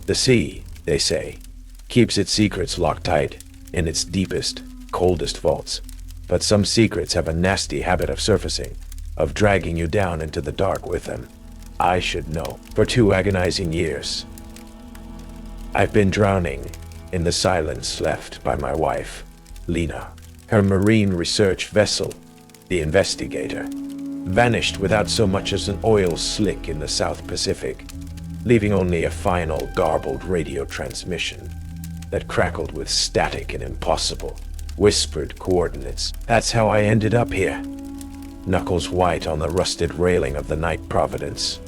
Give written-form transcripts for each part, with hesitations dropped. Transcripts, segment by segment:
The sea, they say, keeps its secrets locked tight in its deepest, coldest vaults. But some secrets have a nasty habit of surfacing, of dragging you down into the dark with them. I should know. For 2 agonizing years, I've been drowning in the silence left by my wife, Lena. Her marine research vessel, the Investigator, vanished without so much as an oil slick in the South Pacific, leaving only a final garbled radio transmission that crackled with static and impossible, whispered coordinates. That's how I ended up here. Knuckles white on the rusted railing of the Night Providence,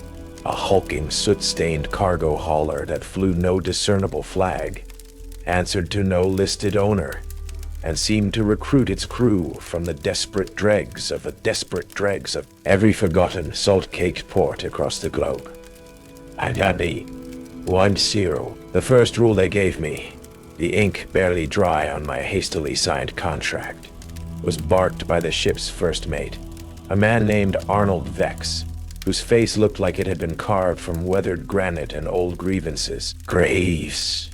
a hulking, soot-stained cargo hauler that flew no discernible flag, answered to no listed owner, and seemed to recruit its crew from the desperate dregs of every forgotten salt-caked port across the globe. I'd be 1-0. The first rule they gave me, the ink barely dry on my hastily signed contract, was barked by the ship's first mate, a man named Arnold Vex, whose face looked like it had been carved from weathered granite and old grievances. "Graves,"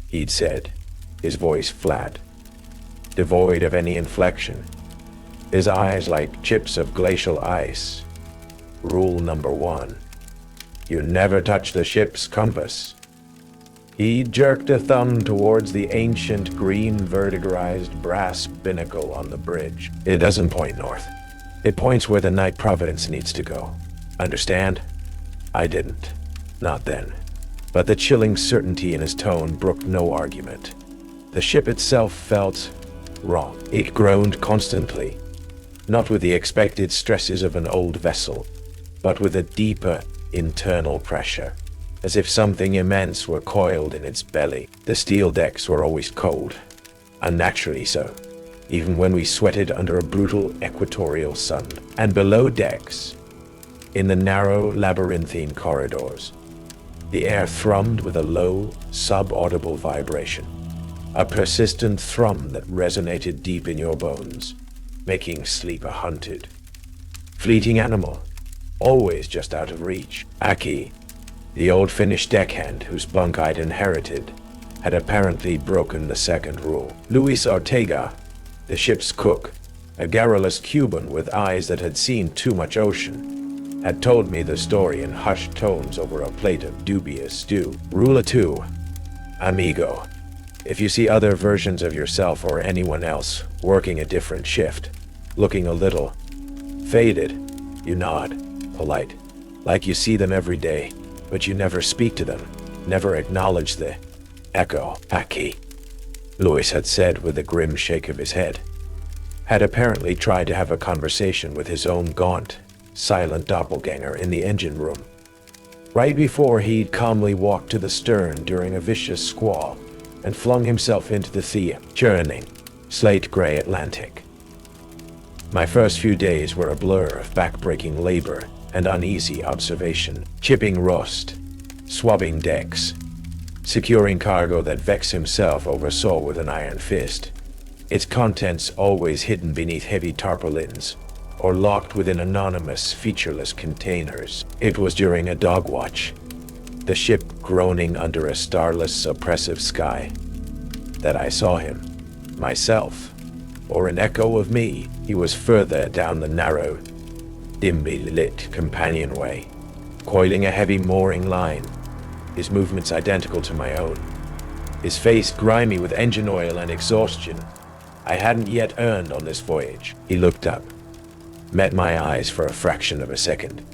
he'd said, his voice flat, devoid of any inflection, his eyes like chips of glacial ice. Rule number 1, you never touch the ship's compass. He jerked a thumb towards the ancient green vertigorized brass binnacle on the bridge. It doesn't point north. It points where the Night Providence needs to go. Understand? I didn't. Not then. But the chilling certainty in his tone brooked no argument. The ship itself felt wrong. It groaned constantly, not with the expected stresses of an old vessel, but with a deeper internal pressure, as if something immense were coiled in its belly. The steel decks were always cold, unnaturally so, even when we sweated under a brutal equatorial sun. And below decks, in the narrow labyrinthine corridors, the air thrummed with a low, sub-audible vibration, a persistent thrum that resonated deep in your bones, making sleep a hunted, fleeting animal, always just out of reach. Aki, the old Finnish deckhand whose bunk I'd inherited, had apparently broken the second rule. Luis Ortega, the ship's cook, a garrulous Cuban with eyes that had seen too much ocean, had told me the story in hushed tones over a plate of dubious stew. Rule 2, amigo. If you see other versions of yourself or anyone else working a different shift, looking a little faded, you nod, polite, like you see them every day, but you never speak to them, never acknowledge the echo. Aki, Luis had said with a grim shake of his head, had apparently tried to have a conversation with his own gaunt, silent doppelganger in the engine room, right before he'd calmly walked to the stern during a vicious squall and flung himself into the churning, slate-gray Atlantic. My first few days were a blur of back-breaking labor and uneasy observation, chipping rust, swabbing decks, securing cargo that Vex himself oversaw with an iron fist, its contents always hidden beneath heavy tarpaulins or locked within anonymous, featureless containers. It was during a dog watch, the ship groaning under a starless, oppressive sky, that I saw him, myself, or an echo of me. He was further down the narrow, dimly lit companionway, coiling a heavy mooring line, his movements identical to my own, his face grimy with engine oil and exhaustion I hadn't yet earned on this voyage. He looked up, met my eyes for a fraction of a second,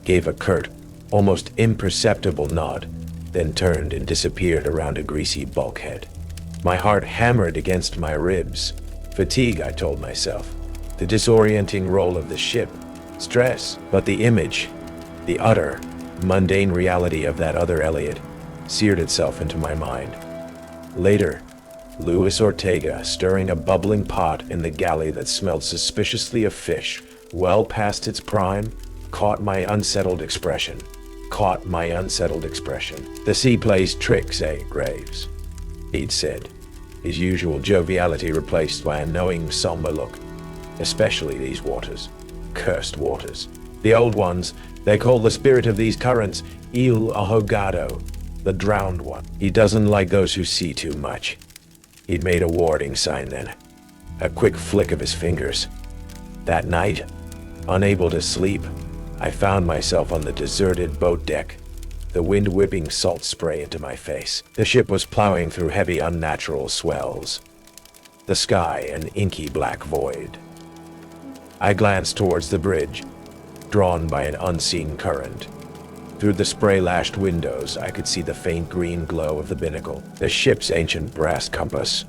gave a curt, almost imperceptible nod, then turned and disappeared around a greasy bulkhead. My heart hammered against my ribs. Fatigue, I told myself. The disorienting roll of the ship. Stress. But the image, the utter, mundane reality of that other Elliot, seared itself into my mind. Later, Luis Ortega stirring a bubbling pot in the galley that smelled suspiciously of fish, well past its prime, caught my unsettled expression. The sea plays tricks, eh, Graves? He'd said, his usual joviality replaced by a knowing, somber look. Especially these waters. Cursed waters. The old ones, they call the spirit of these currents Il Ahogado. The drowned one. He doesn't like those who see too much. He'd made a warning sign then. A quick flick of his fingers. That night, unable to sleep, I found myself on the deserted boat deck, the wind whipping salt spray into my face. The ship was plowing through heavy, unnatural swells. The sky an inky black void. I glanced towards the bridge, drawn by an unseen current. Through the spray-lashed windows, I could see the faint green glow of the binnacle, the ship's ancient brass compass.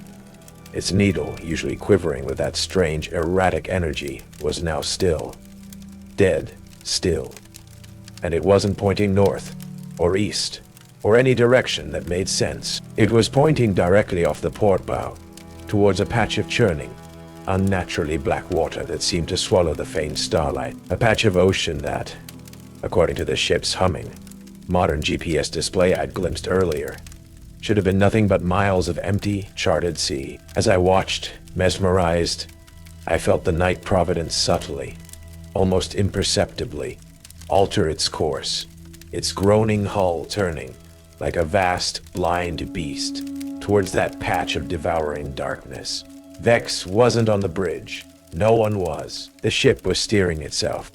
Its needle, usually quivering with that strange, erratic energy, was now still. Dead still. And it wasn't pointing north, or east, or any direction that made sense. It was pointing directly off the port bow, towards a patch of churning, unnaturally black water that seemed to swallow the faint starlight. A patch of ocean that, according to the ship's humming, modern GPS display I'd glimpsed earlier, should have been nothing but miles of empty, charted sea. As I watched, mesmerized, I felt the Night Providence subtly, almost imperceptibly, alter its course, its groaning hull turning, like a vast, blind beast, towards that patch of devouring darkness. Vex wasn't on the bridge. No one was. The ship was steering itself.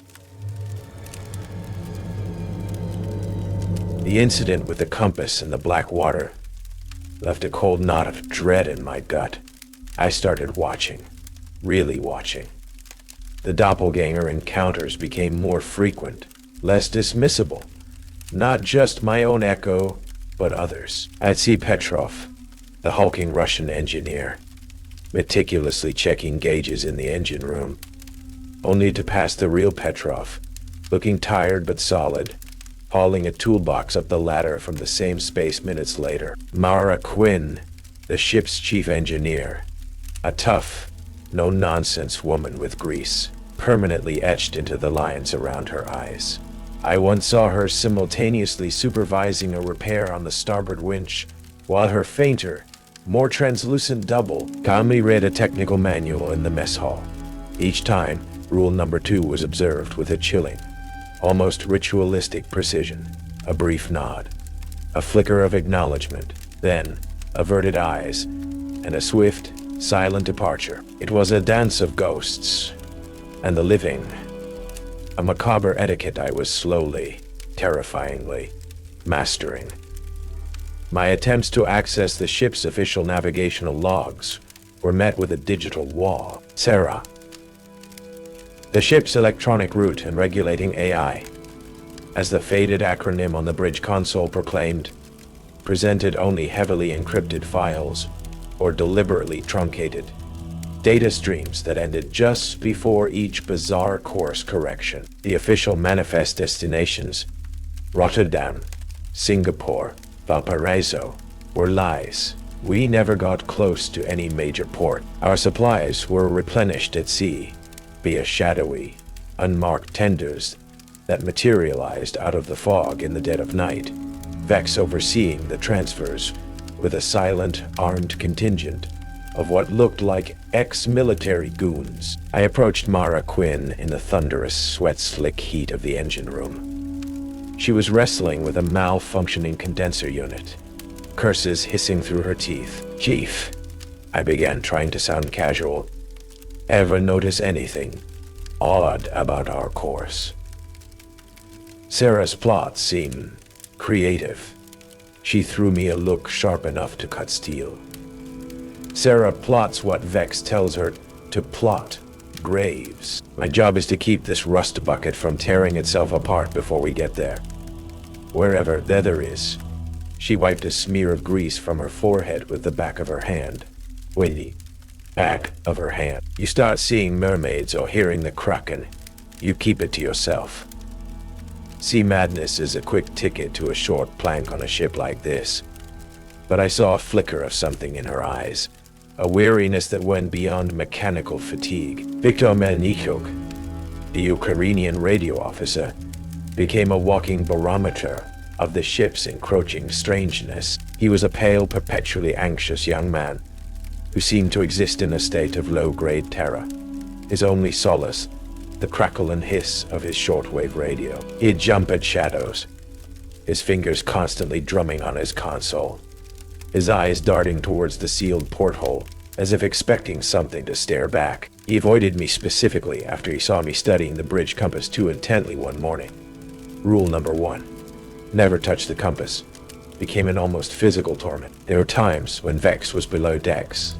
The incident with the compass and the black water left a cold knot of dread in my gut. I started watching, really watching. The doppelgänger encounters became more frequent, less dismissible. Not just my own echo, but others. I'd see Petrov, the hulking Russian engineer, meticulously checking gauges in the engine room, only to pass the real Petrov, looking tired but solid, hauling a toolbox up the ladder from the same space minutes later. Mara Quinn, the ship's chief engineer, a tough, no-nonsense woman with grease permanently etched into the lines around her eyes. I once saw her simultaneously supervising a repair on the starboard winch, while her fainter, more translucent double calmly read a technical manual in the mess hall. Each time, rule number 2 was observed with a chilling, almost ritualistic precision. A brief nod, a flicker of acknowledgement, then averted eyes, and a swift, silent departure. It was a dance of ghosts and the living, a macabre etiquette I was slowly, terrifyingly, mastering. My attempts to access the ship's official navigational logs were met with a digital wall. Sarah, the ship's electronic route and regulating AI, as the faded acronym on the bridge console proclaimed, presented only heavily encrypted files or deliberately truncated data streams that ended just before each bizarre course correction. The official manifest destinations, Rotterdam, Singapore, Valparaiso, were lies. We never got close to any major port. Our supplies were replenished at sea via shadowy, unmarked tenders that materialized out of the fog in the dead of night, Vex overseeing the transfers with a silent, armed contingent of what looked like ex-military goons. I approached Mara Quinn in the thunderous, sweat-slick heat of the engine room. She was wrestling with a malfunctioning condenser unit, curses hissing through her teeth. "Chief," I began, trying to sound casual, "ever notice anything odd about our course?" Sarah's plots seemed creative. She threw me a look sharp enough to cut steel. Sarah plots what Vex tells her to plot. Graves. My job is to keep this rust bucket from tearing itself apart before we get there. Wherever there is. She wiped a smear of grease from her forehead with the back of her hand. Wait, back of her hand. You start seeing mermaids or hearing the kraken, you keep it to yourself. Sea madness is a quick ticket to a short plank on a ship like this. But I saw a flicker of something in her eyes, a weariness that went beyond mechanical fatigue. Viktor Melnichuk, the Ukrainian radio officer, became a walking barometer of the ship's encroaching strangeness. He was a pale, perpetually anxious young man who seemed to exist in a state of low-grade terror. His only solace, the crackle and hiss of his shortwave radio. He'd jump at shadows, his fingers constantly drumming on his console, his eyes darting towards the sealed porthole, as if expecting something to stare back. He avoided me specifically after he saw me studying the bridge compass too intently one morning. Rule number 1. Never touch the compass became an almost physical torment. There were times when Vex was below decks,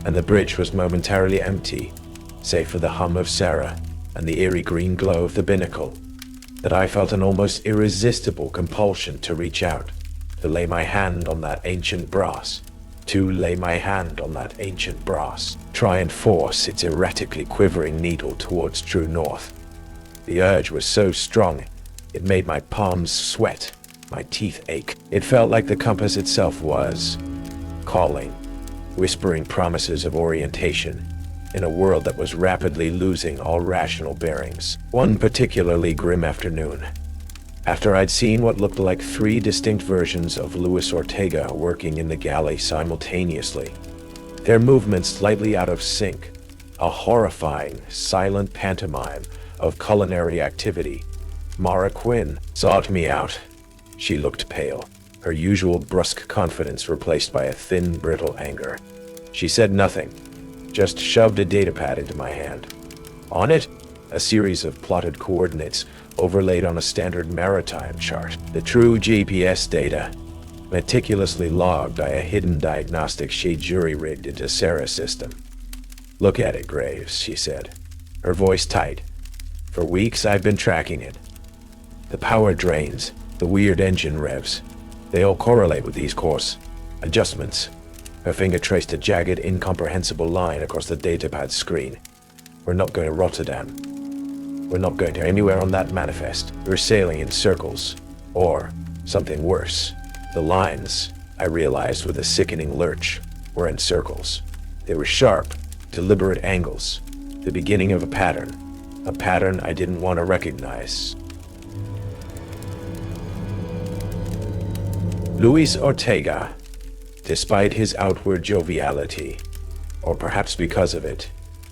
and the bridge was momentarily empty, save for the hum of Sarah and the eerie green glow of the binnacle, that I felt an almost irresistible compulsion to reach out, to lay my hand on that ancient brass, try and force its erratically quivering needle towards true north. The urge was so strong, it made my palms sweat, my teeth ache. It felt like the compass itself was calling, whispering promises of orientation in a world that was rapidly losing all rational bearings. One particularly grim afternoon, after I'd seen what looked like 3 distinct versions of Luis Ortega working in the galley simultaneously, their movements slightly out of sync, a horrifying, silent pantomime of culinary activity, Mara Quinn sought me out. She looked pale, her usual brusque confidence replaced by a thin, brittle anger. She said nothing, just shoved a datapad into my hand. On it, a series of plotted coordinates overlaid on a standard maritime chart. The true GPS data, meticulously logged by a hidden diagnostic she'd jury-rigged into Sarah's system. "Look at it, Graves," she said, her voice tight. "For weeks I've been tracking it. The power drains, the weird engine revs, they all correlate with these course adjustments." Her finger traced a jagged, incomprehensible line across the datapad screen. "We're not going to Rotterdam. We're not going to anywhere on that manifest. We're sailing in circles. Or something worse. The lines, I realized with a sickening lurch, were in circles. They were sharp, deliberate angles, the beginning of a pattern I didn't want to recognize. Luis Ortega, despite his outward joviality, or perhaps because of it,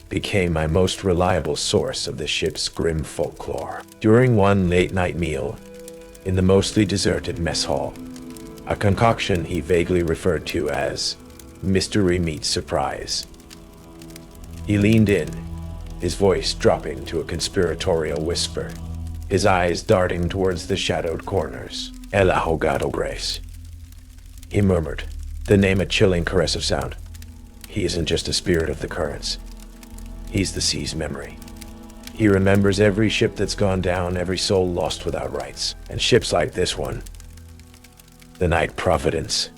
became my most reliable source of the ship's grim folklore. During one late-night meal, in the mostly deserted mess hall, a concoction he vaguely referred to as mystery meets surprise, he leaned in, his voice dropping to a conspiratorial whisper, his eyes darting towards the shadowed corners. "El ahogado Grace," he murmured, the name a chilling caress of sound. "He isn't just a spirit of the currents. He's the sea's memory. He remembers every ship that's gone down, every soul lost without rights. And ships like this one, the Night Providence,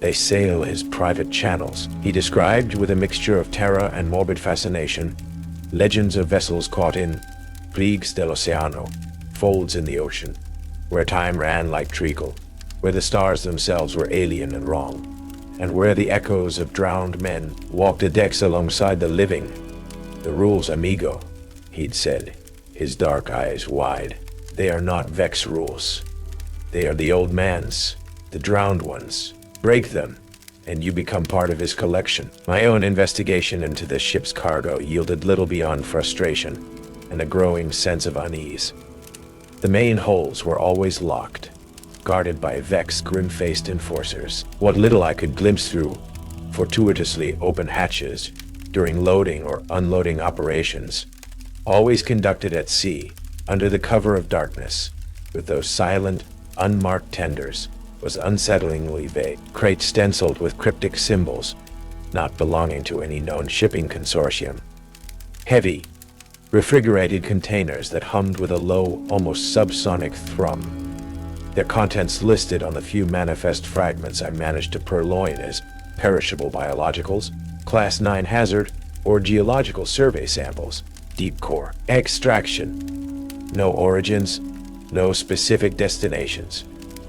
they sail his private channels," he described with a mixture of terror and morbid fascination. Legends of vessels caught in pliegues dell'oceano, folds in the ocean, where time ran like treacle, where the stars themselves were alien and wrong, and where the echoes of drowned men walked the decks alongside the living. "The rules, amigo," he'd said, his dark eyes wide. "They are not Vex rules. They are the old man's, the drowned ones. Break them, and you become part of his collection." My own investigation into the ship's cargo yielded little beyond frustration and a growing sense of unease. The main holds were always locked, guarded by Vex grim-faced enforcers. What little I could glimpse through fortuitously open hatches during loading or unloading operations, always conducted at sea, under the cover of darkness, with those silent, unmarked tenders, was unsettlingly vague. Crates stenciled with cryptic symbols, not belonging to any known shipping consortium. Heavy, refrigerated containers that hummed with a low, almost subsonic thrum. Their contents listed on the few manifest fragments I managed to purloin as perishable biologicals, Class 9 hazard, or geological survey samples. Deep core extraction. No origins, no specific destinations.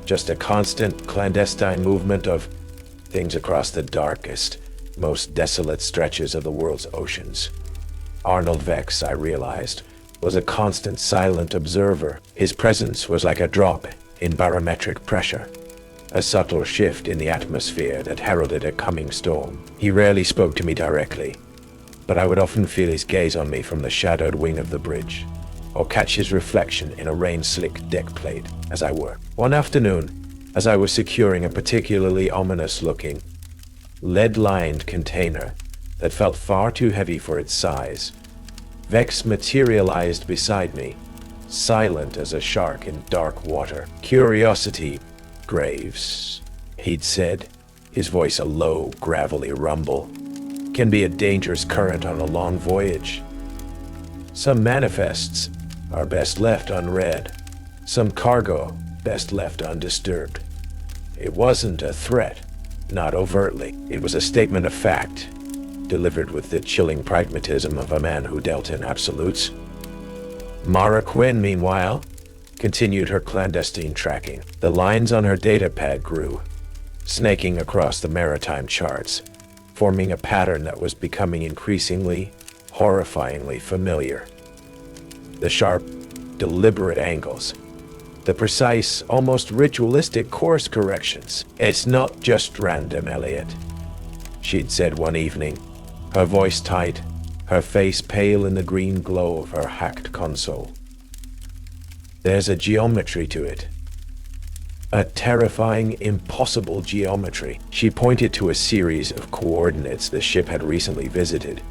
Just a constant, clandestine movement of things across the darkest, most desolate stretches of the world's oceans. Arnold Vex, I realized, was a constant, silent observer. His presence was like a drop in barometric pressure, a subtle shift in the atmosphere that heralded a coming storm. He rarely spoke to me directly, but I would often feel his gaze on me from the shadowed wing of the bridge, or catch his reflection in a rain-slicked deck plate as I worked. One afternoon, as I was securing a particularly ominous-looking, lead-lined container that felt far too heavy for its size, Vex materialized beside me, silent as a shark in dark water. "Curiosity, Graves," he'd said, his voice a low, gravelly rumble, "can be a dangerous current on a long voyage. Some manifests are best left unread, some cargo best left undisturbed." It wasn't a threat, not overtly. It was a statement of fact, delivered with the chilling pragmatism of a man who dealt in absolutes. Mara Quinn, meanwhile, continued her clandestine tracking. The lines on her datapad grew, snaking across the maritime charts, forming a pattern that was becoming increasingly, horrifyingly familiar. The sharp, deliberate angles, the precise, almost ritualistic course corrections. "It's not just random, Elliot," she'd said one evening, her voice tight, her face pale in the green glow of her hacked console. "There's a geometry to it. A terrifying, impossible geometry." She pointed to a series of coordinates the ship had recently visited,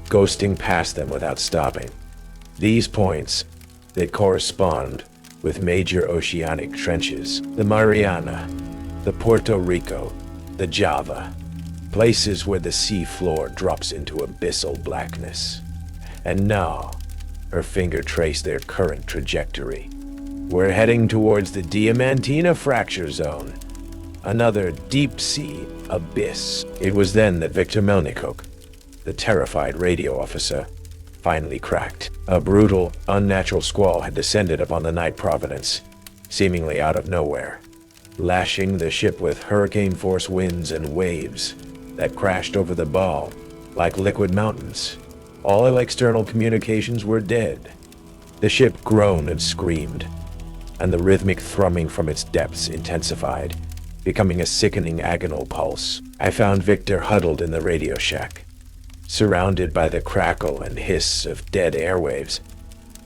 ghosting past them without stopping. These points, they correspond with major oceanic trenches, the Mariana, the Puerto Rico, the Java, places where the sea floor drops into abyssal blackness. And now, her finger traced their current trajectory. "We're heading towards the Diamantina fracture zone, another deep-sea abyss." It was then that Victor Melnikok, the terrified radio officer, finally cracked. A brutal, unnatural squall had descended upon the Night Providence, seemingly out of nowhere, lashing the ship with hurricane-force winds and waves that crashed over the bow like liquid mountains. All external communications were dead. The ship groaned and screamed, and the rhythmic thrumming from its depths intensified, becoming a sickening agonal pulse. I found Victor huddled in the radio shack, surrounded by the crackle and hiss of dead airwaves,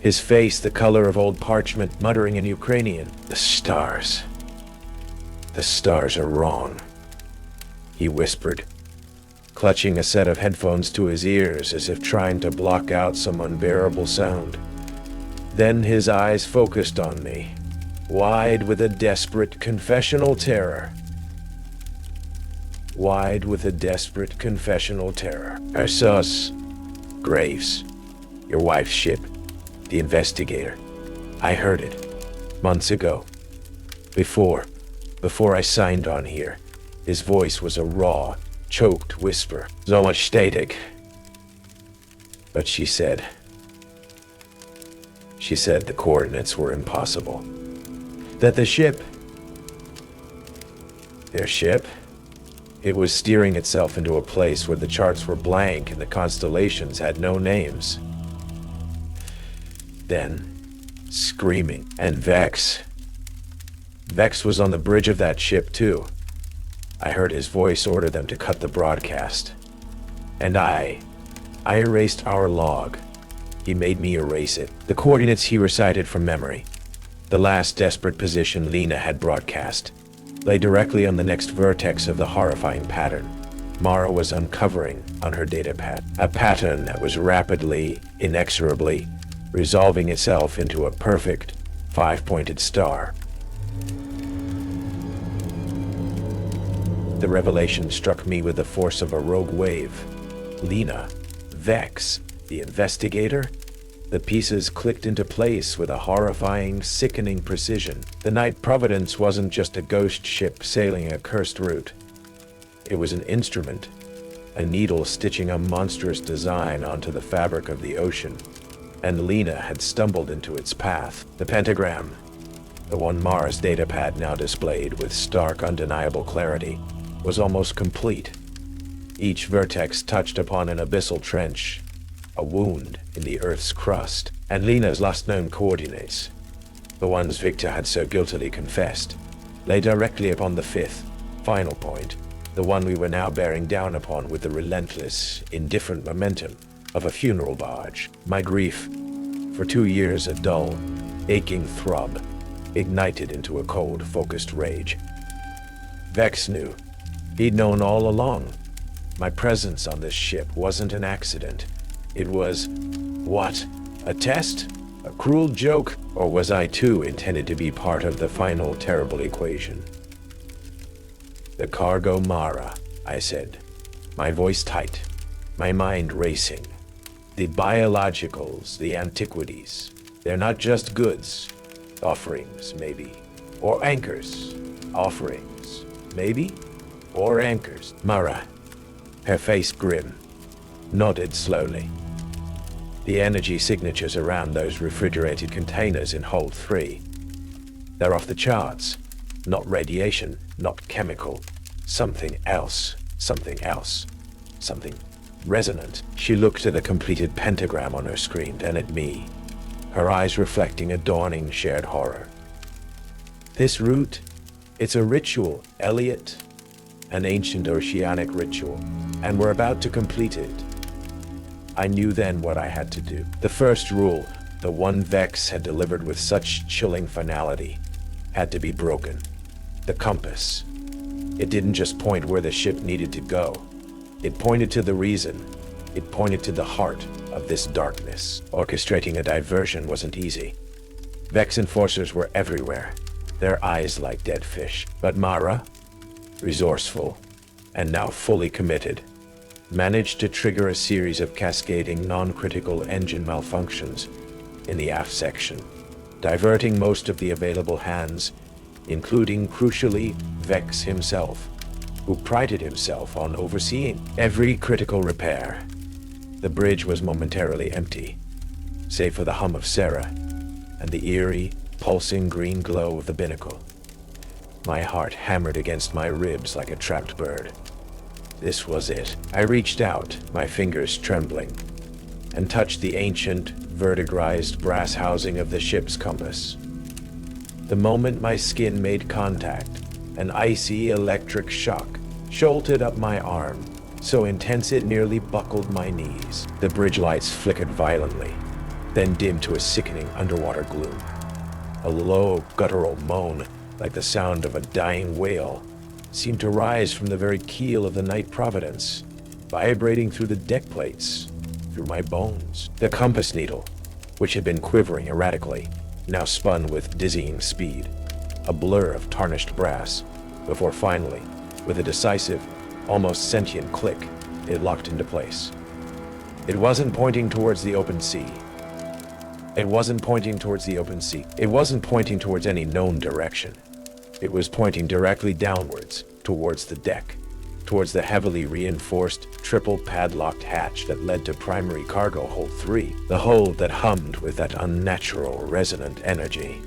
his face the color of old parchment, muttering in Ukrainian. The stars are wrong," he whispered, clutching a set of headphones to his ears as if trying to block out some unbearable sound. Then his eyes focused on me, wide with a desperate confessional terror. Wide with a desperate confessional terror. "I saw us, Graves, your wife's ship, the Investigator. I heard it, months ago. Before I signed on here." His voice was a raw, choked whisper. "So much static." But she said the coordinates were impossible. That the ship, their ship, it was steering itself into a place where the charts were blank and the constellations had no names. Then, screaming, and Vex was on the bridge of that ship too. I heard his voice order them to cut the broadcast. And I erased our log. He made me erase it. The coordinates he recited from memory, the last desperate position Lena had broadcast, lay directly on the next vertex of the horrifying pattern Mara was uncovering on her datapad. A pattern that was rapidly, inexorably, resolving itself into a perfect, five-pointed star. The revelation struck me with the force of a rogue wave. Lena, Vex, the Investigator. The pieces clicked into place with a horrifying, sickening precision. The Night Providence wasn't just a ghost ship sailing a cursed route. It was an instrument, a needle stitching a monstrous design onto the fabric of the ocean, and Lena had stumbled into its path. The Pentagram, the one Mara's datapad now displayed with stark, undeniable clarity, was almost complete. Each vertex touched upon an abyssal trench, a wound in the Earth's crust, and Lena's last known coordinates, the ones Victor had so guiltily confessed, lay directly upon the fifth, final point, the one we were now bearing down upon with the relentless, indifferent momentum of a funeral barge. My grief For 2 years, a dull, aching throb ignited into a cold, focused rage. Vex knew. He'd known all along. My presence on this ship wasn't an accident. It was, what? A test? A cruel joke? Or was I too intended to be part of the final terrible equation? The cargo Mara, I said, my voice tight, my mind racing. The biologicals, the antiquities, they're not just goods. Offerings, maybe. Or anchors. Offerings, maybe. Or anchors. Mara, her face grim, nodded slowly. The energy signatures around those refrigerated containers in Hold 3. They're off the charts. Not radiation, not chemical. Something else. Something else. Something resonant. She looked at the completed pentagram on her screen, then at me, her eyes reflecting a dawning shared horror. This route, it's a ritual, Elliot. An ancient oceanic ritual, and we're about to complete it. I knew then what I had to do. The first rule, the one Vex had delivered with such chilling finality, had to be broken. The compass. It didn't just point where the ship needed to go. It pointed to the reason. It pointed to the heart of this darkness. Orchestrating a diversion wasn't easy. Vex enforcers were everywhere, their eyes like dead fish. But Mara, resourceful, and now fully committed, managed to trigger a series of cascading non-critical engine malfunctions in the aft section, diverting most of the available hands, including, crucially, Vex himself, who prided himself on overseeing every critical repair. The bridge was momentarily empty, save for the hum of Sarah and the eerie, pulsing green glow of the binnacle. My heart hammered against my ribs like a trapped bird. This was it. I reached out, my fingers trembling, and touched the ancient, vertigrized brass housing of the ship's compass. The moment my skin made contact, an icy electric shock jolted up my arm, so intense it nearly buckled my knees. The bridge lights flickered violently, then dimmed to a sickening underwater gloom. A low, guttural moan, like the sound of a dying whale, seemed to rise from the very keel of the Night Providence, vibrating through the deck plates, through my bones. The compass needle, which had been quivering erratically, now spun with dizzying speed, a blur of tarnished brass, before finally, with a decisive, almost sentient click, it locked into place. It wasn't pointing towards the open sea. It wasn't pointing towards the open sea. It wasn't pointing towards any known direction. It was pointing directly downwards, towards the deck, towards the heavily reinforced, triple padlocked hatch that led to primary cargo hold 3, the hold that hummed with that unnatural, resonant energy.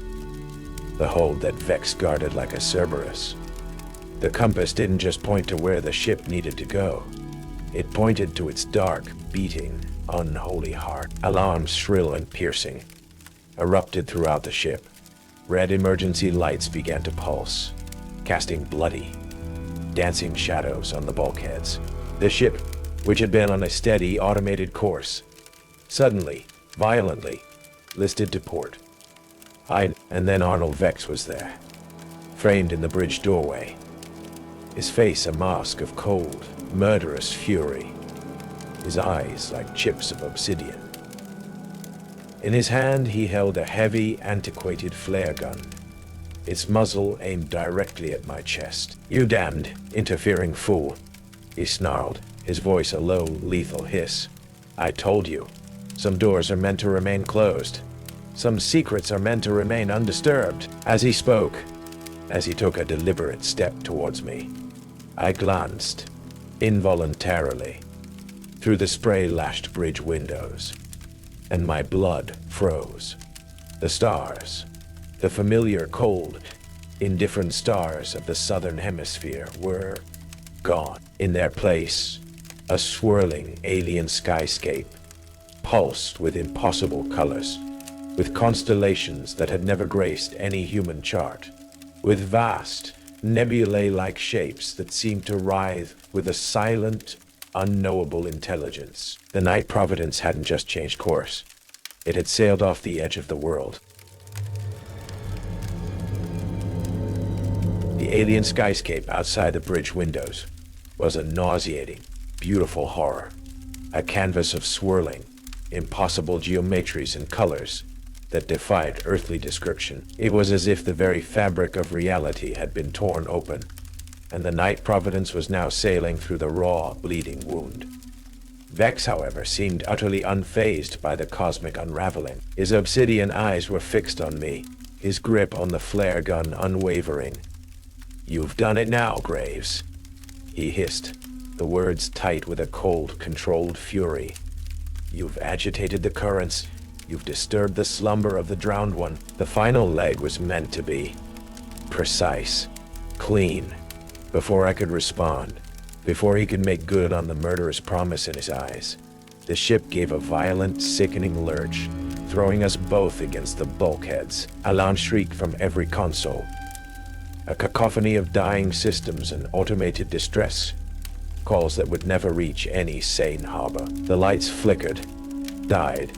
The hold that Vex guarded like a Cerberus. The compass didn't just point to where the ship needed to go. It pointed to its dark, beating, unholy heart. Alarms shrill and piercing erupted throughout the ship. Red emergency lights began to pulse, casting bloody, dancing shadows on the bulkheads. The ship, which had been on a steady, automated course, suddenly, violently, listed to port. And then Arnold Vex was there, framed in the bridge doorway, his face a mask of cold, murderous fury, his eyes like chips of obsidian. In his hand he held a heavy, antiquated flare gun, its muzzle aimed directly at my chest. "You damned, interfering fool," he snarled, his voice a low, lethal hiss. "I told you, some doors are meant to remain closed. Some secrets are meant to remain undisturbed." As he spoke, as he took a deliberate step towards me, I glanced, involuntarily, through the spray-lashed bridge windows, and my blood froze. The stars, the familiar cold, indifferent stars of the southern hemisphere, were gone. In their place, a swirling alien skyscape pulsed with impossible colors, with constellations that had never graced any human chart, with vast, nebulae-like shapes that seemed to writhe with a silent, unknowable intelligence. The Night Providence hadn't just changed course. It had sailed off the edge of the world. The alien skyscape outside the bridge windows was a nauseating, beautiful horror. A canvas of swirling, impossible geometries and colors that defied earthly description. It was as if the very fabric of reality had been torn open, and the Night Providence was now sailing through the raw, bleeding wound. Vex, however, seemed utterly unfazed by the cosmic unraveling. His obsidian eyes were fixed on me, his grip on the flare gun unwavering. "You've done it now, Graves," he hissed, the words tight with a cold, controlled fury. "You've agitated the currents. You've disturbed the slumber of the drowned one." The final leg was meant to be precise, clean. Before I could respond, before he could make good on the murderous promise in his eyes, the ship gave a violent, sickening lurch, throwing us both against the bulkheads. Alarm shrieked from every console. A cacophony of dying systems and automated distress calls that would never reach any sane harbor. The lights flickered, died,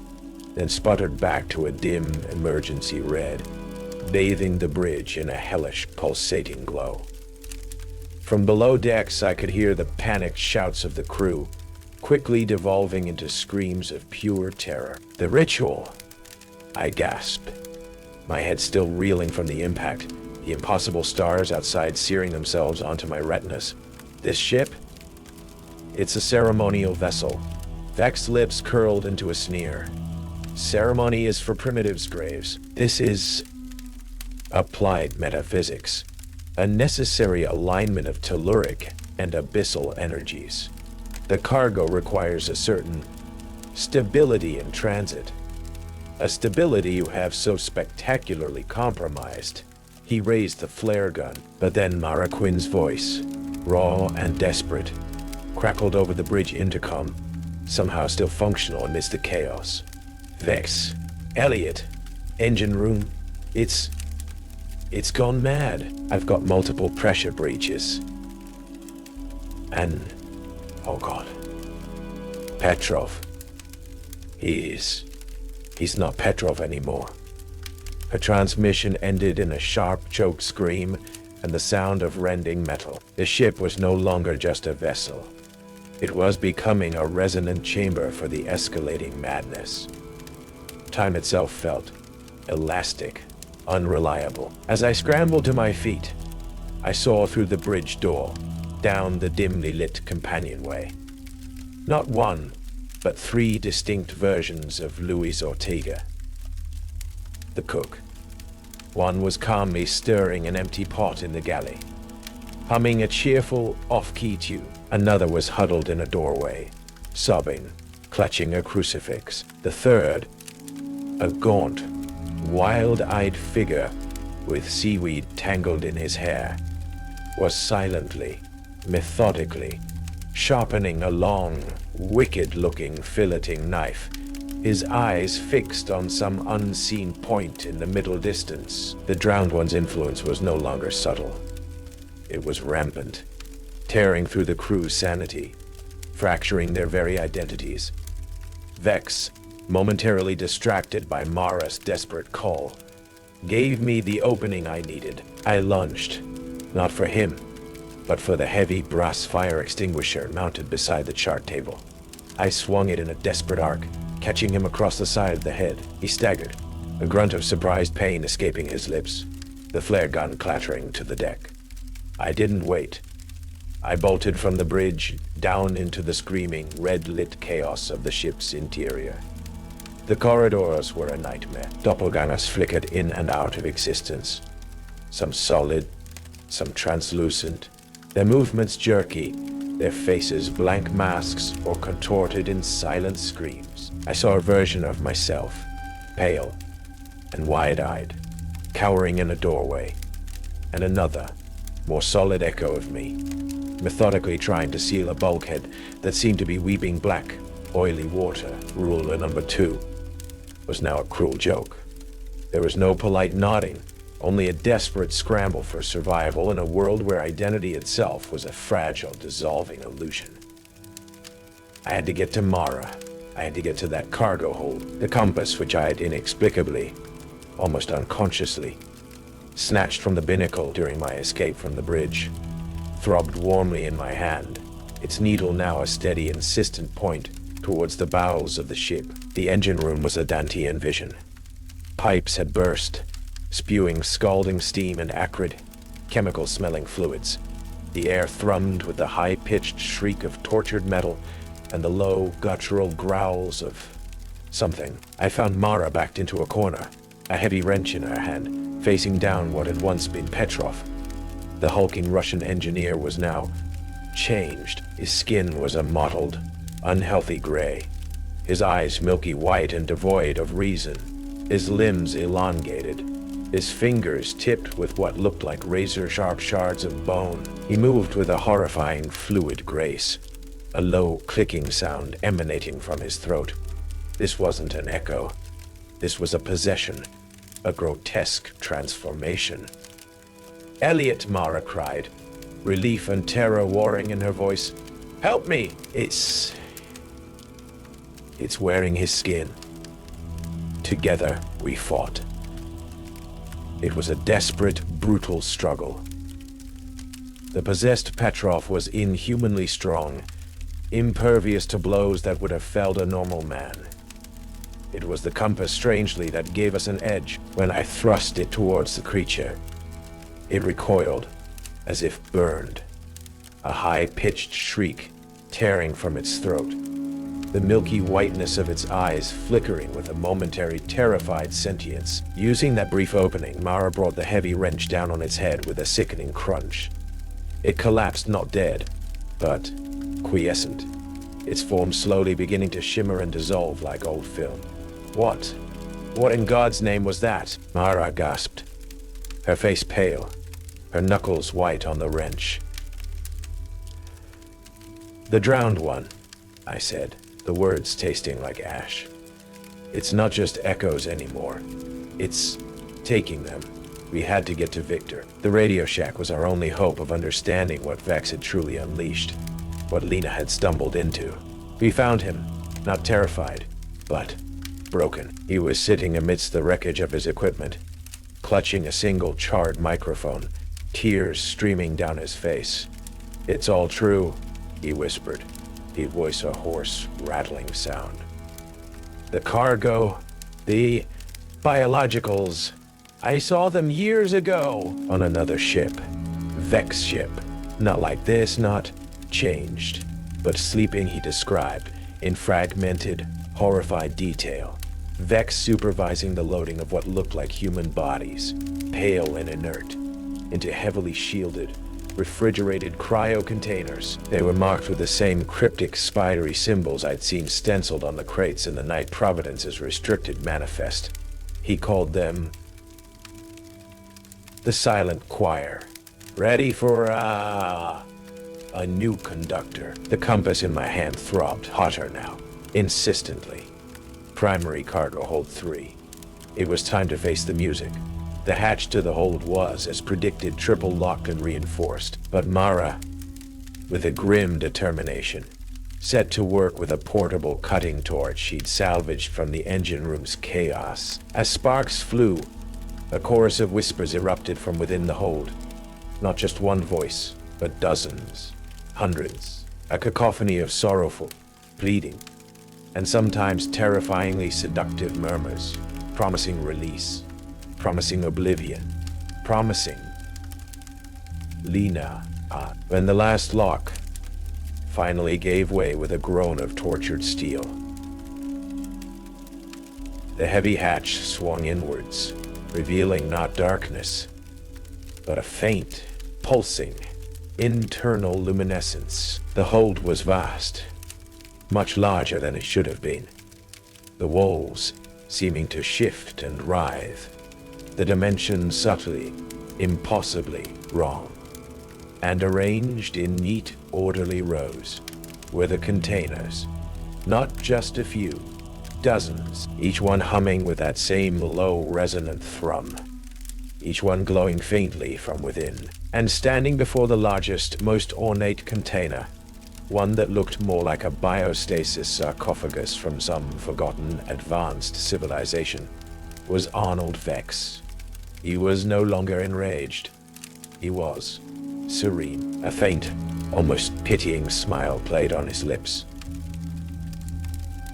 then sputtered back to a dim emergency red, bathing the bridge in a hellish, pulsating glow. From below decks, I could hear the panicked shouts of the crew, quickly devolving into screams of pure terror. "The ritual!" I gasped, my head still reeling from the impact, the impossible stars outside searing themselves onto my retinas. "This ship? It's a ceremonial vessel." Vex's lips curled into a sneer. "Ceremony is for primitives, Graves. This is applied metaphysics, a necessary alignment of telluric and abyssal energies. The cargo requires a certain stability in transit, a stability you have so spectacularly compromised." He raised the flare gun, but then Mara Quinn's voice, raw and desperate, crackled over the bridge intercom, somehow still functional amidst the chaos. "Vex, Elliot, engine room, it's gone mad. I've got multiple pressure breaches. And, oh God, Petrov. He's not Petrov anymore." Her transmission ended in a sharp, choked scream and the sound of rending metal. The ship was no longer just a vessel. It was becoming a resonant chamber for the escalating madness. Time itself felt elastic, unreliable. As I scrambled to my feet, I saw through the bridge door, down the dimly lit companionway. Not one, but three distinct versions of Luis Ortega. The cook. One was calmly stirring an empty pot in the galley, humming a cheerful, off-key tune. Another was huddled in a doorway, sobbing, clutching a crucifix. The third, a gaunt, wild-eyed figure with seaweed tangled in his hair, was silently, methodically, sharpening a long, wicked-looking filleting knife, his eyes fixed on some unseen point in the middle distance. The drowned one's influence was no longer subtle. It was rampant, tearing through the crew's sanity, fracturing their very identities. Vex, momentarily distracted by Mara's desperate call, gave me the opening I needed. I lunged, not for him, but for the heavy brass fire extinguisher mounted beside the chart table. I swung it in a desperate arc, catching him across the side of the head. He staggered, a grunt of surprised pain escaping his lips, the flare gun clattering to the deck. I didn't wait. I bolted from the bridge, down into the screaming, red-lit chaos of the ship's interior. The corridors were a nightmare. Doppelgangers flickered in and out of existence. Some solid, some translucent, their movements jerky, their faces blank masks or contorted in silent screams. I saw a version of myself, pale and wide-eyed, cowering in a doorway, and another, more solid echo of me, methodically trying to seal a bulkhead that seemed to be weeping black, oily water. Ruler number 2 was now a cruel joke. There was no polite nodding, only a desperate scramble for survival in a world where identity itself was a fragile, dissolving illusion. I had to get to Mara. I had to get to that cargo hold. The compass, which I had inexplicably, almost unconsciously, snatched from the binnacle during my escape from the bridge, throbbed warmly in my hand, its needle now a steady, insistent point towards the bowels of the ship. The engine room was a Dantean vision. Pipes had burst, spewing scalding steam and acrid, chemical-smelling fluids. The air thrummed with the high-pitched shriek of tortured metal and the low, guttural growls of something. I found Mara backed into a corner, a heavy wrench in her hand, facing down what had once been Petrov. The hulking Russian engineer was now changed. His skin was a mottled, unhealthy gray, his eyes milky white and devoid of reason, his limbs elongated, his fingers tipped with what looked like razor-sharp shards of bone. He moved with a horrifying fluid grace, a low clicking sound emanating from his throat. This wasn't an echo. This was a possession, a grotesque transformation. "Elliot," Mara cried, relief and terror warring in her voice. "Help me! It's wearing his skin." Together, we fought. It was a desperate, brutal struggle. The possessed Petrov was inhumanly strong, impervious to blows that would have felled a normal man. It was the compass, strangely, that gave us an edge when I thrust it towards the creature. It recoiled, as if burned, a high-pitched shriek tearing from its throat, the milky whiteness of its eyes flickering with a momentary terrified sentience. Using that brief opening, Mara brought the heavy wrench down on its head with a sickening crunch. It collapsed, not dead, but quiescent, its form slowly beginning to shimmer and dissolve like old film. What in God's name was that?" Mara gasped, her face pale, her knuckles white on the wrench. "The drowned one," I said, the words tasting like ash. "It's not just echoes anymore. It's taking them. We had to get to Victor. The radio shack was our only hope of understanding what Vex had truly unleashed, what Lena had stumbled into. We found him, not terrified, but broken. He was sitting amidst the wreckage of his equipment, clutching a single charred microphone, tears streaming down his face. "It's all true," he whispered, his voice a hoarse, rattling sound. "The cargo, the biologicals, I saw them years ago on another ship. Vex ship. Not like this, not changed, but sleeping," he described, in fragmented, horrified detail. Vex supervising the loading of what looked like human bodies, pale and inert, into heavily shielded, refrigerated cryo containers. They were marked with the same cryptic, spidery symbols I'd seen stenciled on the crates in the Night Providence's restricted manifest. He called them the Silent Choir. Ready for a new conductor. The compass in my hand throbbed hotter now, insistently. Primary cargo hold 3. It was time to face the music. The hatch to the hold was, as predicted, triple locked and reinforced. But Mara, with a grim determination, set to work with a portable cutting torch she'd salvaged from the engine room's chaos. As sparks flew, a chorus of whispers erupted from within the hold. Not just one voice, but dozens, hundreds. A cacophony of sorrowful, pleading, and sometimes terrifyingly seductive murmurs, promising release, promising oblivion, promising Lena. When the last lock finally gave way with a groan of tortured steel, the heavy hatch swung inwards, revealing not darkness, but a faint, pulsing, internal luminescence. The hold was vast, much larger than it should have been. The walls seeming to shift and writhe, the dimensions subtly, impossibly wrong. And arranged in neat, orderly rows were the containers, not just a few, dozens, each one humming with that same low, resonant thrum, each one glowing faintly from within. And standing before the largest, most ornate container one that looked more like a biostasis sarcophagus from some forgotten advanced civilization, was Arnold Vex. He was no longer enraged. He was serene. A faint, almost pitying smile played on his lips.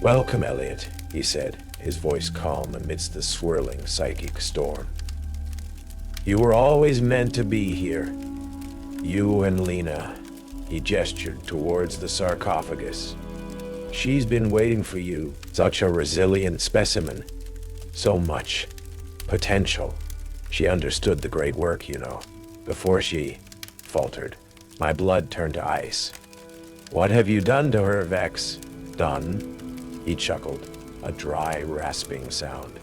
"Welcome, Elliot," he said, his voice calm amidst the swirling psychic storm. "You were always meant to be here. You and Lena." He gestured towards the sarcophagus. "She's been waiting for you. Such a resilient specimen. So much potential. She understood the great work, you know. Before she faltered, my blood turned to ice. What have you done to her, Vex?" "Done?" He chuckled, a dry, rasping sound.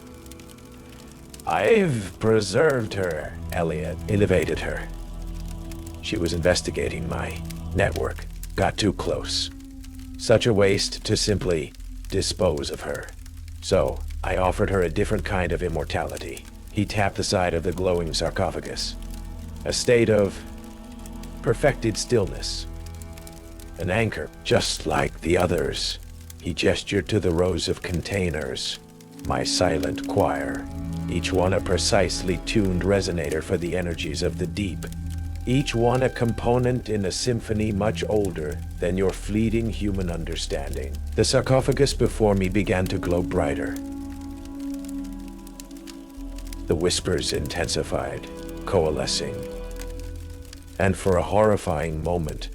"I've preserved her," Elliot elevated her. "She was investigating my network. Got too close. Such a waste to simply dispose of her. So I offered her a different kind of immortality." He tapped the side of the glowing sarcophagus. "A state of perfected stillness. An anchor, just like the others." He gestured to the rows of containers. "My silent choir. Each one a precisely tuned resonator for the energies of the deep. Each one a component in a symphony much older than your fleeting human understanding." The sarcophagus before me began to glow brighter. The whispers intensified, coalescing. And for a horrifying moment,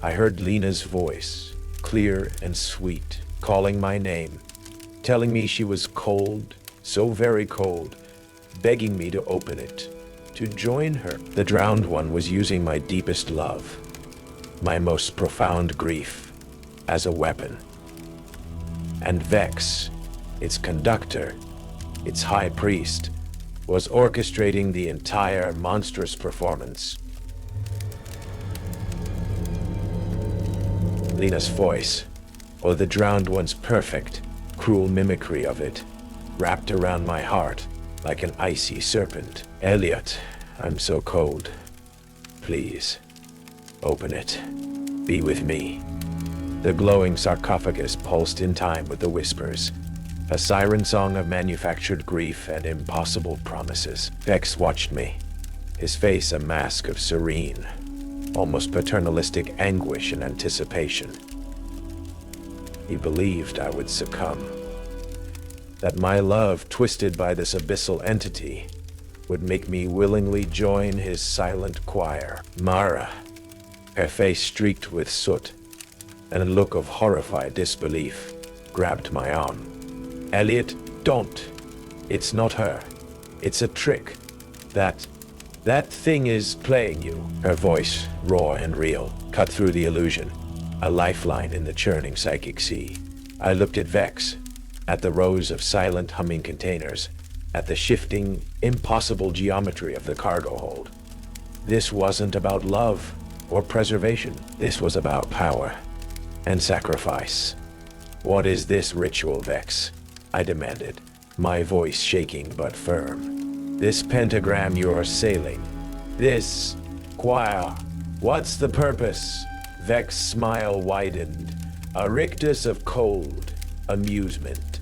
I heard Lena's voice, clear and sweet, calling my name, telling me she was cold, so very cold, begging me to open it, to join her. The drowned one was using my deepest love, my most profound grief, as a weapon. And Vex, its conductor, its high priest, was orchestrating the entire monstrous performance. Lena's voice, or the drowned one's perfect, cruel mimicry of it, wrapped around my heart like an icy serpent. "Elliot, I'm so cold. Please, open it. Be with me." The glowing sarcophagus pulsed in time with the whispers, a siren song of manufactured grief and impossible promises. Vex watched me, his face a mask of serene, almost paternalistic anguish and anticipation. He believed I would succumb, that my love, twisted by this abyssal entity, would make me willingly join his silent choir. Mara, her face streaked with soot, and a look of horrified disbelief, grabbed my arm. "Elliot, don't. It's not her. It's a trick. That thing is playing you." Her voice, raw and real, cut through the illusion, a lifeline in the churning psychic sea. I looked at Vex, at the rows of silent humming containers, at the shifting, impossible geometry of the cargo hold. This wasn't about love or preservation. This was about power and sacrifice. "What is this ritual, Vex?" I demanded, my voice shaking but firm. "This pentagram you're sailing, this choir, what's the purpose?" Vex's smile widened, a rictus of cold amusement.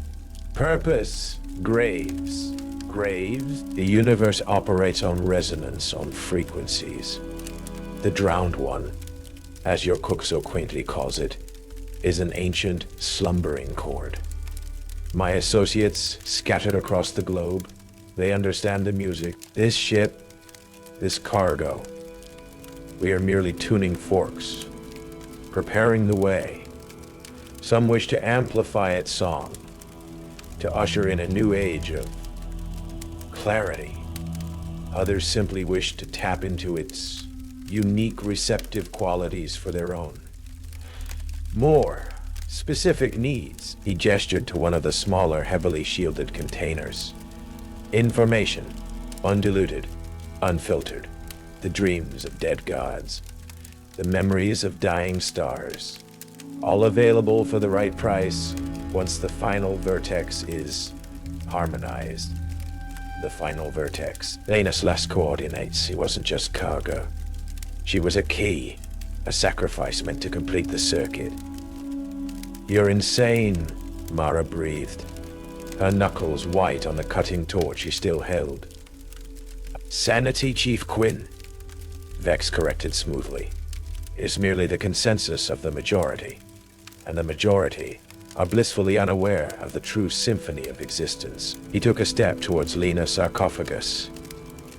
"Purpose, Graves. Graves? The universe operates on resonance, on frequencies. The drowned one, as your cook so quaintly calls it, is an ancient slumbering chord. My associates scattered across the globe, they understand the music. This ship, this cargo, we are merely tuning forks, preparing the way. Some wish to amplify its song, to usher in a new age of clarity. Others simply wish to tap into its unique receptive qualities for their own, more specific needs." He gestured to one of the smaller, heavily shielded containers. "Information, undiluted, unfiltered. The dreams of dead gods, the memories of dying stars, all available for the right price once the final vertex is harmonized." The final vertex. Lena's last coordinates. She wasn't just cargo. She was a key, a sacrifice meant to complete the circuit. "You're insane," Mara breathed, her knuckles white on the cutting torch she still held. "Sanity, Chief Quinn," Vex corrected smoothly, "is merely the consensus of the majority, and the majority are blissfully unaware of the true symphony of existence." He took a step towards Lena's sarcophagus,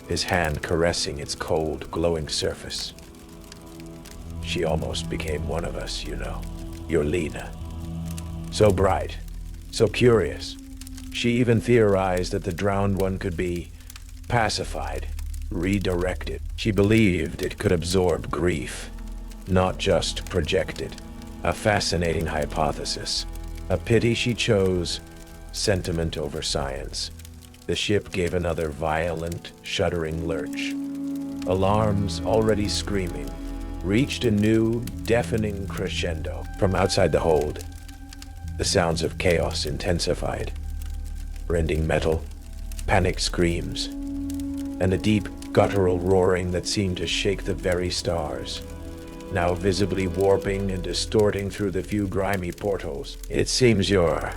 his hand caressing its cold, glowing surface. "She almost became one of us, you know. Your Lena. So bright, so curious. She even theorized that the drowned one could be pacified, redirected. She believed it could absorb grief, not just project it. A fascinating hypothesis. A pity she chose sentiment over science. The ship gave another violent, shuddering lurch. Alarms, already screaming, reached a new, deafening crescendo. From outside the hold, the sounds of chaos intensified. Rending metal, panicked screams, and a deep, guttural roaring that seemed to shake the very stars, now visibly warping and distorting through the few grimy portholes. "It seems your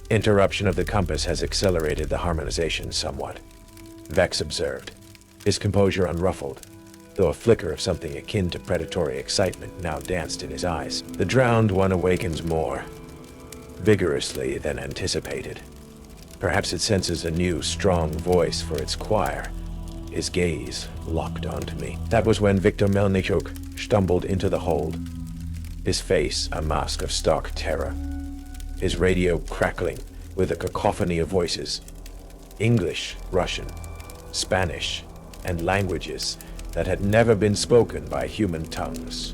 interruption of the compass has accelerated the harmonization somewhat," Vex observed, his composure unruffled, though a flicker of something akin to predatory excitement now danced in his eyes. "The drowned one awakens more vigorously than anticipated. Perhaps it senses a new, strong voice for its choir." His gaze locked onto me. That was when Viktor Melnichuk stumbled into the hold, his face a mask of stark terror, his radio crackling with a cacophony of voices, English, Russian, Spanish, and languages that had never been spoken by human tongues.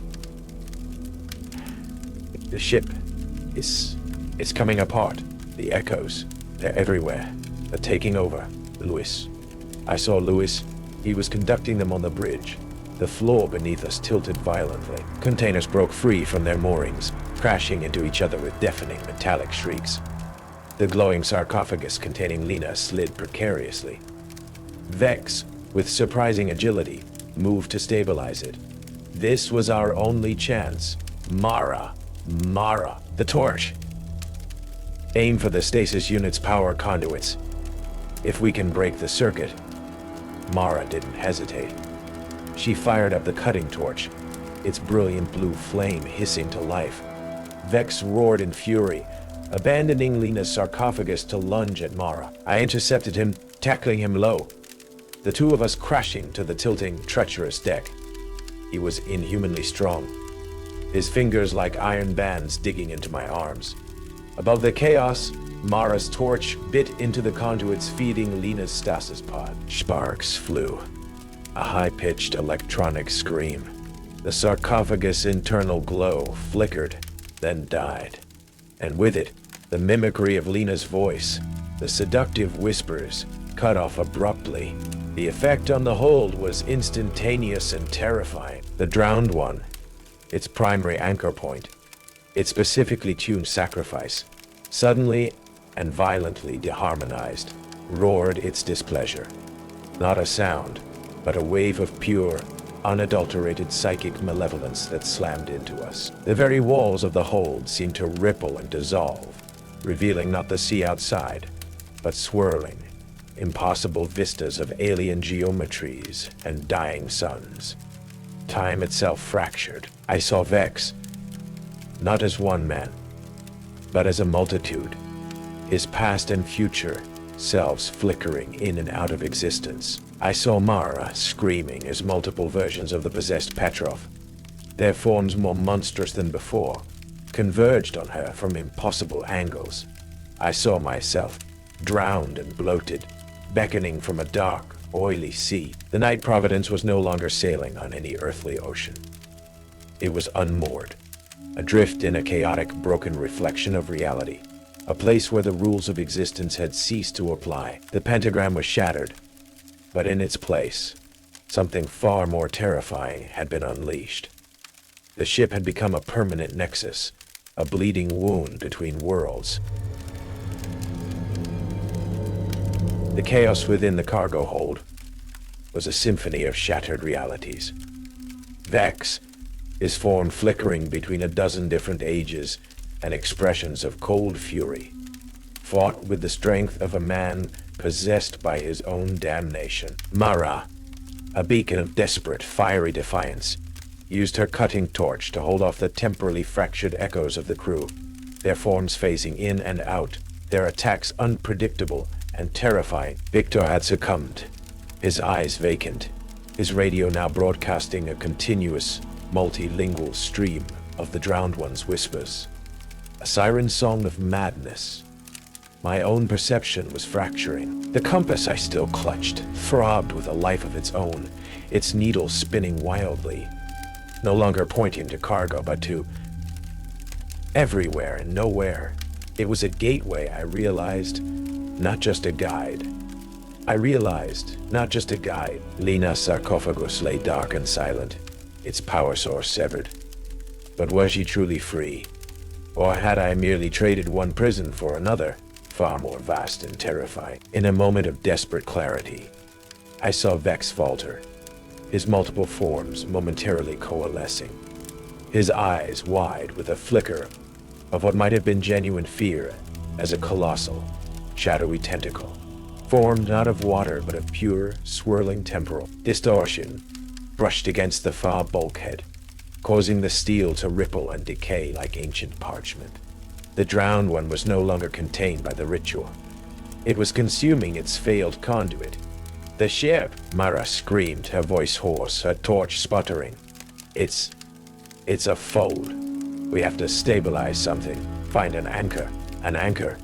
"The ship it's coming apart. The echoes, they're everywhere. They're taking over. Louis." I saw Louis. He was conducting them on the bridge. The floor beneath us tilted violently. Containers broke free from their moorings, crashing into each other with deafening metallic shrieks. The glowing sarcophagus containing Lena slid precariously. Vex, with surprising agility, moved to stabilize it. This was our only chance. Mara, the torch. "Aim for the stasis unit's power conduits. If we can break the circuit." Mara didn't hesitate. She fired up the cutting torch, its brilliant blue flame hissing to life. Vex roared in fury, abandoning Lena's sarcophagus to lunge at Mara. I intercepted him, tackling him low, the two of us crashing to the tilting, treacherous deck. He was inhumanly strong, his fingers like iron bands digging into my arms. Above the chaos, Mara's torch bit into the conduits feeding Lena's stasis pod. Sparks flew. A high-pitched electronic scream. The sarcophagus' internal glow flickered, then died. And with it, the mimicry of Lena's voice, the seductive whispers, cut off abruptly. The effect on the hold was instantaneous and terrifying. The drowned one, its primary anchor point, its specifically tuned sacrifice, suddenly and violently deharmonized, roared its displeasure. Not a sound, but a wave of pure, unadulterated psychic malevolence that slammed into us. The very walls of the hold seemed to ripple and dissolve, revealing not the sea outside, but swirling, impossible vistas of alien geometries and dying suns. Time itself fractured. I saw Vex, not as one man, but as a multitude, his past and future selves flickering in and out of existence. I saw Mara screaming as multiple versions of the possessed Petrov, their forms more monstrous than before, converged on her from impossible angles. I saw myself, drowned and bloated, beckoning from a dark, oily sea. The Night Providence was no longer sailing on any earthly ocean. It was unmoored, adrift in a chaotic, broken reflection of reality, a place where the rules of existence had ceased to apply. The Pentagram was shattered, but in its place, something far more terrifying had been unleashed. The ship had become a permanent nexus, a bleeding wound between worlds. The chaos within the cargo hold was a symphony of shattered realities. Vex, his form flickering between a dozen different ages and expressions of cold fury, fought with the strength of a man possessed by his own damnation. Mara, a beacon of desperate, fiery defiance, used her cutting torch to hold off the temporarily fractured echoes of the crew, their forms phasing in and out, their attacks unpredictable and terrifying. Victor had succumbed, his eyes vacant, his radio now broadcasting a continuous, multilingual stream of the drowned one's whispers. A siren song of madness. My own perception was fracturing. The compass I still clutched throbbed with a life of its own, its needle spinning wildly, no longer pointing to cargo but to everywhere and nowhere. It was a gateway, I realized, not just a guide. Lena's sarcophagus lay dark and silent, its power source severed. But was she truly free? Or had I merely traded one prison for another, far more vast and terrifying? In a moment of desperate clarity, I saw Vex falter, his multiple forms momentarily coalescing, his eyes wide with a flicker of what might have been genuine fear as a colossal, shadowy tentacle, formed not of water but of pure, swirling temporal distortion, brushed against the far bulkhead, causing the steel to ripple and decay like ancient parchment. The drowned one was no longer contained by the ritual. It was consuming its failed conduit. The ship, Mara screamed, her voice hoarse, her torch sputtering. It's a fold. We have to stabilize something, find an anchor. An anchor.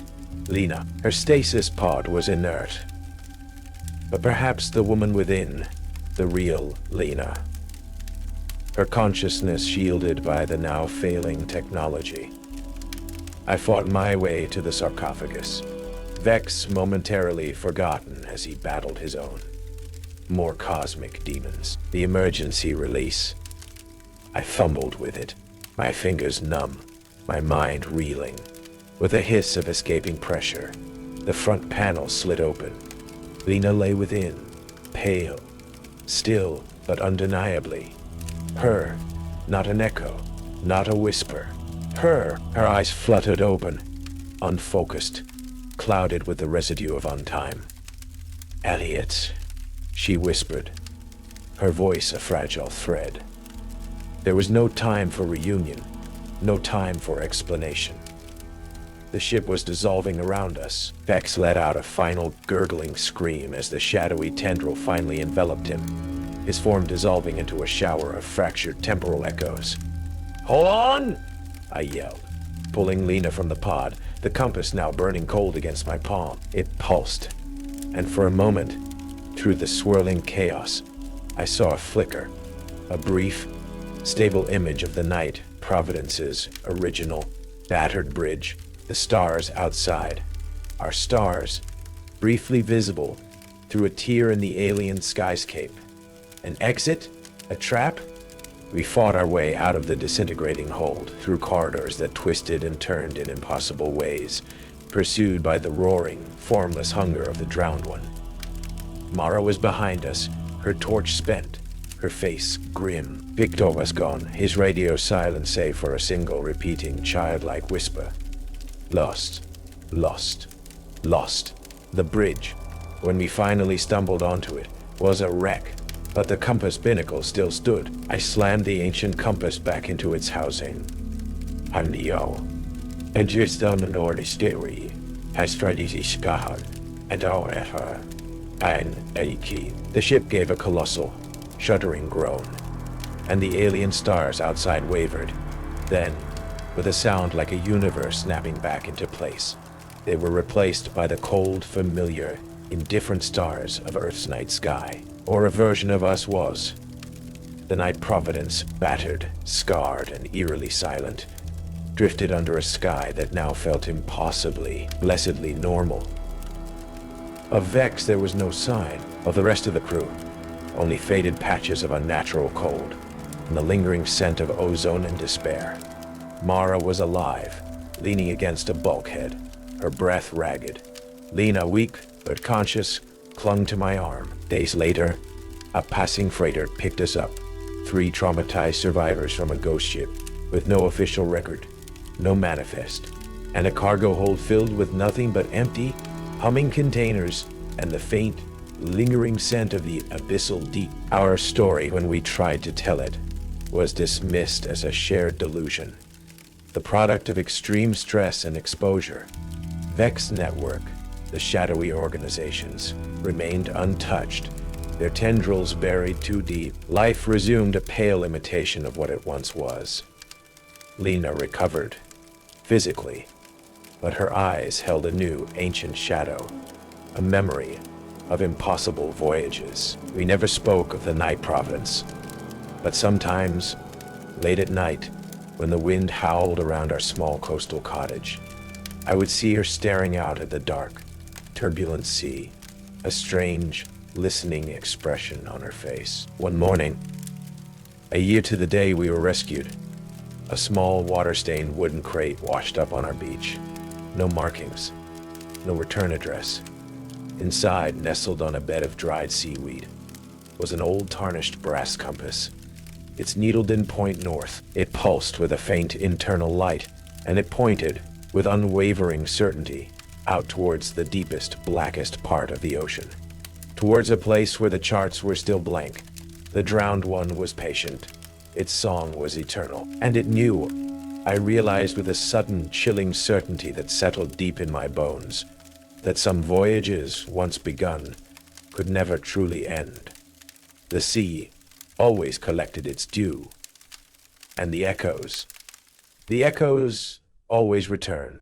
Lena, her stasis pod was inert. But perhaps the woman within, the real Lena, her consciousness shielded by the now failing technology. I fought my way to the sarcophagus, Vex momentarily forgotten as he battled his own. More cosmic demons. The emergency release. I fumbled with it, my fingers numb, my mind reeling. With a hiss of escaping pressure, the front panel slid open. Lena lay within, pale, still but undeniably. Her, not an echo, not a whisper. Her eyes fluttered open, unfocused, clouded with the residue of untime. Elliot, she whispered, her voice a fragile thread. There was no time for reunion, no time for explanation. The ship was dissolving around us. Vex let out a final gurgling scream as the shadowy tendril finally enveloped him, his form dissolving into a shower of fractured temporal echoes. "Hold on!" I yelled, pulling Lena from the pod, the compass now burning cold against my palm. It pulsed, and for a moment, through the swirling chaos, I saw a flicker, a brief, stable image of the Night Providence's original, battered bridge. The stars outside, our stars, briefly visible through a tear in the alien skyscape. An exit? A trap? We fought our way out of the disintegrating hold, through corridors that twisted and turned in impossible ways, pursued by the roaring, formless hunger of the drowned one. Mara was behind us, her torch spent, her face grim. Victor was gone, his radio silent save for a single repeating childlike whisper. Lost, lost, lost. The bridge, when we finally stumbled onto it, was a wreck, but the compass binnacle still stood. I slammed the ancient compass back into its housing. Handio, and just on the north theory, has strategy skahad, and all at her, and Aiki. The ship gave a colossal, shuddering groan, and the alien stars outside wavered. Then, with a sound like a universe snapping back into place, they were replaced by the cold, familiar, indifferent stars of Earth's night sky. Or a version of us was. The Night Providence, battered, scarred, and eerily silent, drifted under a sky that now felt impossibly, blessedly normal. Of Vex there was no sign. Of the rest of the crew, only faded patches of unnatural cold, and the lingering scent of ozone and despair. Mara was alive, leaning against a bulkhead, her breath ragged. Lena, weak but conscious, clung to my arm. Days later, a passing freighter picked us up, 3 traumatized survivors from a ghost ship with no official record, no manifest, and a cargo hold filled with nothing but empty, humming containers and the faint, lingering scent of the abyssal deep. Our story, when we tried to tell it, was dismissed as a shared delusion, the product of extreme stress and exposure. Vex Network, the shadowy organizations, remained untouched, their tendrils buried too deep. Life resumed a pale imitation of what it once was. Lena recovered, physically, but her eyes held a new, ancient shadow, a memory of impossible voyages. We never spoke of the Night Providence, but sometimes, late at night, when the wind howled around our small coastal cottage, I would see her staring out at the dark, turbulent sea, a strange, listening expression on her face. One morning, a year to the day we were rescued, a small water-stained wooden crate washed up on our beach. No markings, no return address. Inside, nestled on a bed of dried seaweed, was an old tarnished brass compass. Its needle didn't point north. It pulsed with a faint internal light, and it pointed, with unwavering certainty, out towards the deepest, blackest part of the ocean. Towards a place where the charts were still blank. The drowned one was patient. Its song was eternal. And it knew. I realized with a sudden, chilling certainty that settled deep in my bones, that some voyages, once begun, could never truly end. The sea always collected its due. And the echoes always return.